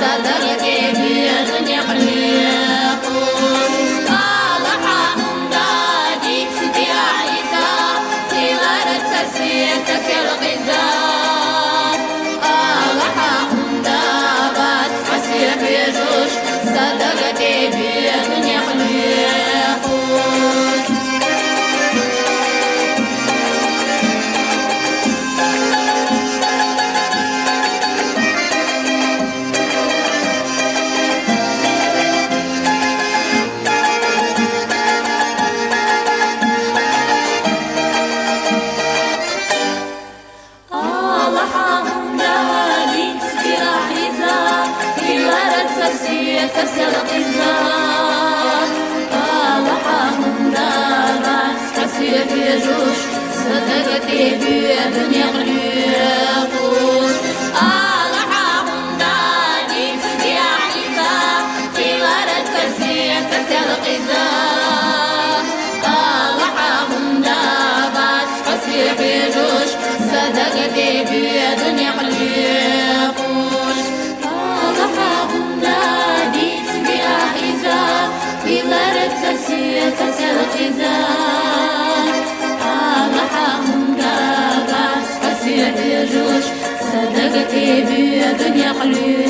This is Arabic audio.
صدقتي بدنيا قليقوش طالع ممدادي سدي عيسى خلال تسير تسير غزال طالع ممدابات تسير بيجوش صدقتي بدنيا قليقوش تسير غزال طالعهم دابات تسير يجوش صدقتي بدنيا غليقوش طالعهم دادي تسدي عيسى في ورد تسير غزال طالعهم دابات تسير يجوش صدقتي بدنيا غليقوش طالعهم تسير غزال طالعهم دابات تسير يجوش صدقتي بدنيا قليل